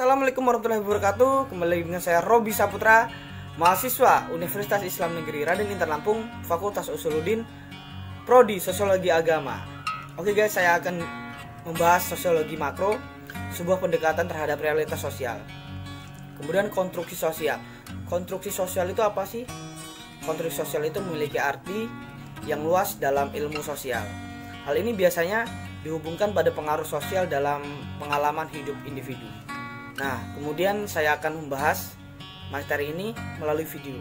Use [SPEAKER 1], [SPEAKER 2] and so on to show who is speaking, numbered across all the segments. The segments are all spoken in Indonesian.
[SPEAKER 1] Assalamualaikum warahmatullahi wabarakatuh. Kembali dengan saya Robi Saputra, mahasiswa Universitas Islam Negeri Raden Intan Lampung, Fakultas Usuluddin, Prodi Sosiologi Agama. Oke guys, saya akan membahas sosiologi makro, sebuah pendekatan terhadap realitas sosial. Kemudian konstruksi sosial. Konstruksi sosial itu apa sih? Konstruksi sosial itu memiliki arti yang luas dalam ilmu sosial. Hal ini biasanya dihubungkan pada pengaruh sosial dalam pengalaman hidup individu. Nah, kemudian saya akan membahas materi ini melalui video.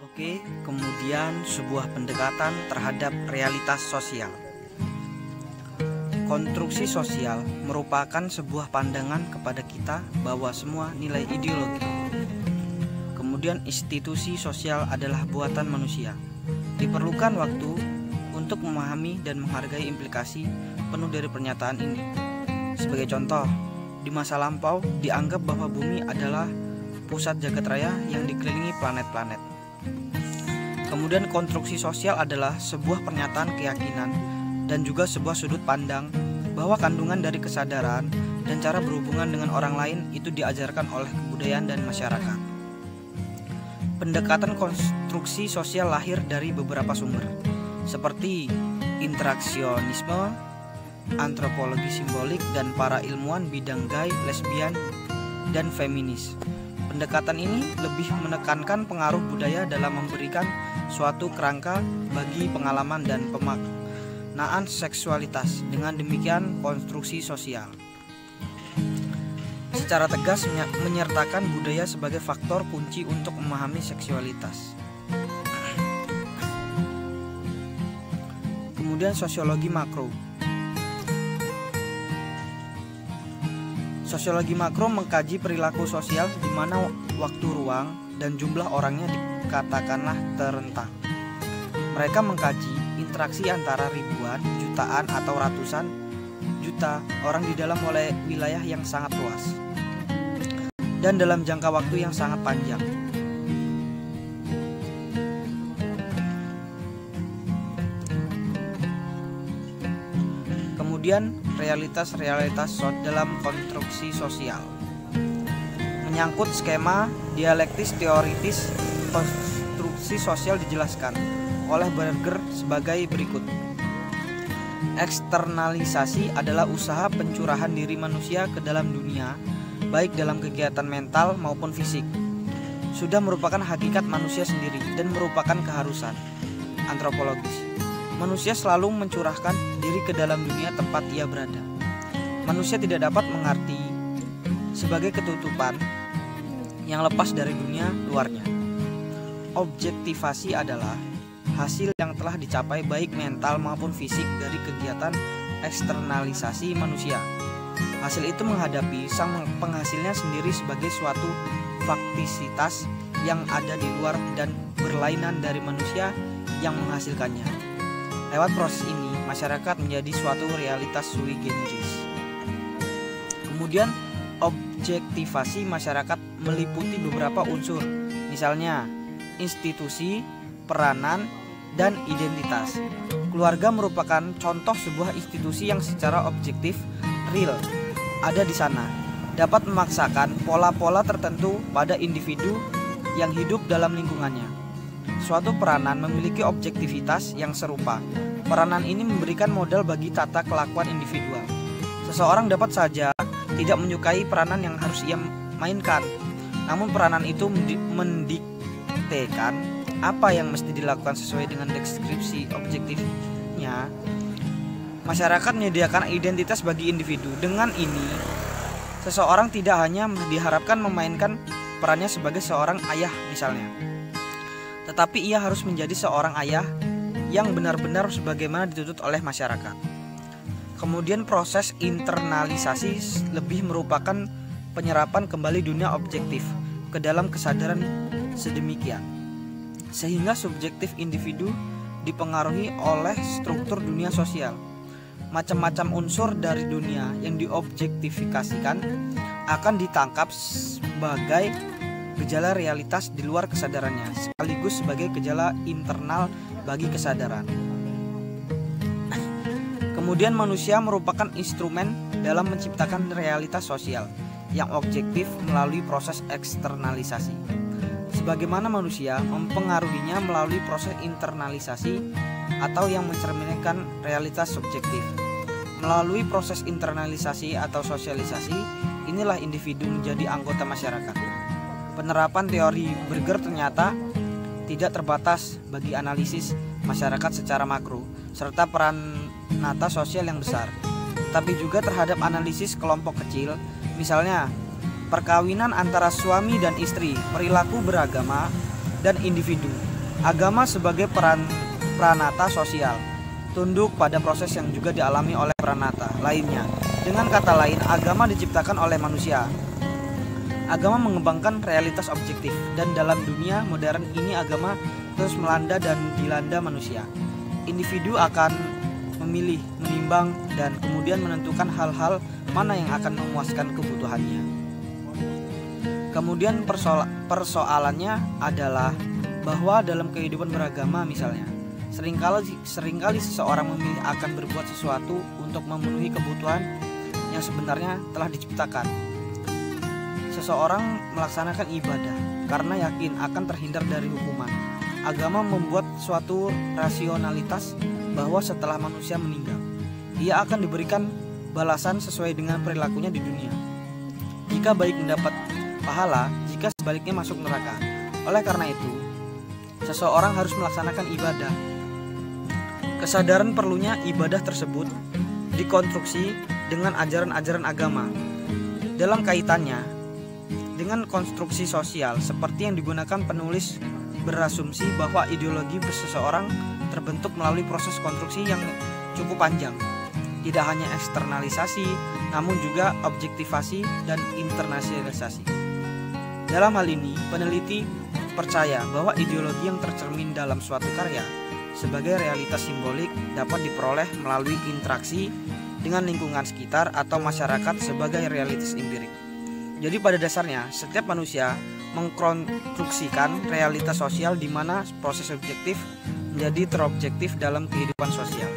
[SPEAKER 2] Oke, kemudian sebuah pendekatan terhadap realitas sosial. Konstruksi sosial merupakan sebuah pandangan kepada kita bahwa semua nilai ideologi, kemudian institusi sosial adalah buatan manusia. Diperlukan waktu untuk memahami dan menghargai implikasi penuh dari pernyataan ini. Sebagai contoh, di masa lampau dianggap bahwa bumi adalah pusat jagat raya yang dikelilingi planet-planet. Kemudian konstruksi sosial adalah sebuah pernyataan keyakinan dan juga sebuah sudut pandang bahwa kandungan dari kesadaran dan cara berhubungan dengan orang lain itu diajarkan oleh kebudayaan dan masyarakat. Pendekatan konstruksi sosial lahir dari beberapa sumber, seperti interaksionisme, antropologi simbolik, dan para ilmuwan bidang gay, lesbian, dan feminis. Pendekatan ini lebih menekankan pengaruh budaya dalam memberikan suatu kerangka bagi pengalaman dan pemaknaan seksualitas. Dengan demikian, konstruksi sosial secara tegas menyertakan budaya sebagai faktor kunci untuk memahami seksualitas. Kemudian sosiologi makro. Sosiologi makro mengkaji perilaku sosial di mana waktu, ruang, dan jumlah orangnya dikatakanlah terentang. Mereka mengkaji interaksi antara ribuan, jutaan, atau ratusan juta orang di dalam wilayah yang sangat luas dan dalam jangka waktu yang sangat panjang. Kemudian realitas-realitas dalam konstruksi sosial menyangkut skema dialektis teoritis. Konstruksi sosial dijelaskan oleh Berger sebagai berikut. Eksternalisasi adalah usaha pencurahan diri manusia ke dalam dunia, baik dalam kegiatan mental maupun fisik. Sudah merupakan hakikat manusia sendiri dan merupakan keharusan antropologis. Manusia selalu mencurahkan diri ke dalam dunia tempat ia berada. Manusia tidak dapat mengerti sebagai ketutupan yang lepas dari dunia luarnya. Objektivasi adalah hasil yang telah dicapai baik mental maupun fisik dari kegiatan eksternalisasi manusia. Hasil itu menghadapi sang penghasilnya sendiri sebagai suatu faktisitas yang ada di luar dan berlainan dari manusia yang menghasilkannya. Lewat proses ini, masyarakat menjadi suatu realitas sui generis. Kemudian, objektivasi masyarakat meliputi beberapa unsur, misalnya institusi, peranan, dan identitas. Keluarga merupakan contoh sebuah institusi yang secara objektif, real, ada di sana, dapat memaksakan pola-pola tertentu pada individu yang hidup dalam lingkungannya. Suatu peranan memiliki objektivitas yang serupa. Peranan ini memberikan modal bagi tata kelakuan individual. Seseorang dapat saja tidak menyukai peranan yang harus ia mainkan, namun peranan itu mendiktekan apa yang mesti dilakukan sesuai dengan deskripsi objektifnya. Masyarakat menyediakan identitas bagi individu. Dengan ini, seseorang tidak hanya diharapkan memainkan perannya sebagai seorang ayah misalnya, tetapi ia harus menjadi seorang ayah yang benar-benar sebagaimana dituntut oleh masyarakat. Kemudian proses internalisasi lebih merupakan penyerapan kembali dunia objektif ke dalam kesadaran sedemikian, sehingga subjektif individu dipengaruhi oleh struktur dunia sosial. Macam-macam unsur dari dunia yang diobjektifikasikan akan ditangkap sebagai gejala realitas di luar kesadarannya, sekaligus sebagai gejala internal bagi kesadaran. Kemudian manusia merupakan instrumen dalam menciptakan realitas sosial. yang objektif melalui proses eksternalisasi. Sebagaimana manusia mempengaruhinya melalui proses internalisasi atau yang mencerminkan realitas subjektif. Melalui proses internalisasi atau sosialisasi, inilah individu menjadi anggota masyarakat. Penerapan teori Berger ternyata tidak terbatas bagi analisis masyarakat secara makro, serta peran nata sosial yang besar, tapi juga terhadap analisis kelompok kecil, misalnya perkawinan antara suami dan istri, perilaku beragama, dan individu. Agama sebagai pranata sosial, tunduk pada proses yang juga dialami oleh pranata lainnya. Dengan kata lain, agama diciptakan oleh manusia. Agama mengembangkan realitas objektif, dan dalam dunia modern ini agama terus melanda dan dilanda manusia. Individu akan memilih, menimbang, dan kemudian menentukan hal-hal mana yang akan memuaskan kebutuhannya. Kemudian persoalannya adalah bahwa dalam kehidupan beragama misalnya, seringkali seseorang memilih akan berbuat sesuatu untuk memenuhi kebutuhan yang sebenarnya telah diciptakan. Seseorang melaksanakan ibadah karena yakin akan terhindar dari hukuman. Agama membuat suatu rasionalitas bahwa setelah manusia meninggal, ia akan diberikan balasan sesuai dengan perilakunya di dunia. Jika baik mendapat pahala, jika sebaliknya masuk neraka. Oleh karena itu, seseorang harus melaksanakan ibadah. Kesadaran perlunya ibadah tersebut dikonstruksi dengan ajaran-ajaran agama. Dalam kaitannya dengan konstruksi sosial, seperti yang digunakan penulis berasumsi bahwa ideologi seseorang terbentuk melalui proses konstruksi yang cukup panjang. Tidak hanya eksternalisasi, namun juga objektivasi dan internalisasi. Dalam hal ini, peneliti percaya bahwa ideologi yang tercermin dalam suatu karya sebagai realitas simbolik dapat diperoleh melalui interaksi dengan lingkungan sekitar atau masyarakat sebagai realitas empirik. Jadi pada dasarnya, setiap manusia mengkonstruksikan realitas sosial di mana proses subjektif menjadi terobjektif dalam kehidupan sosial.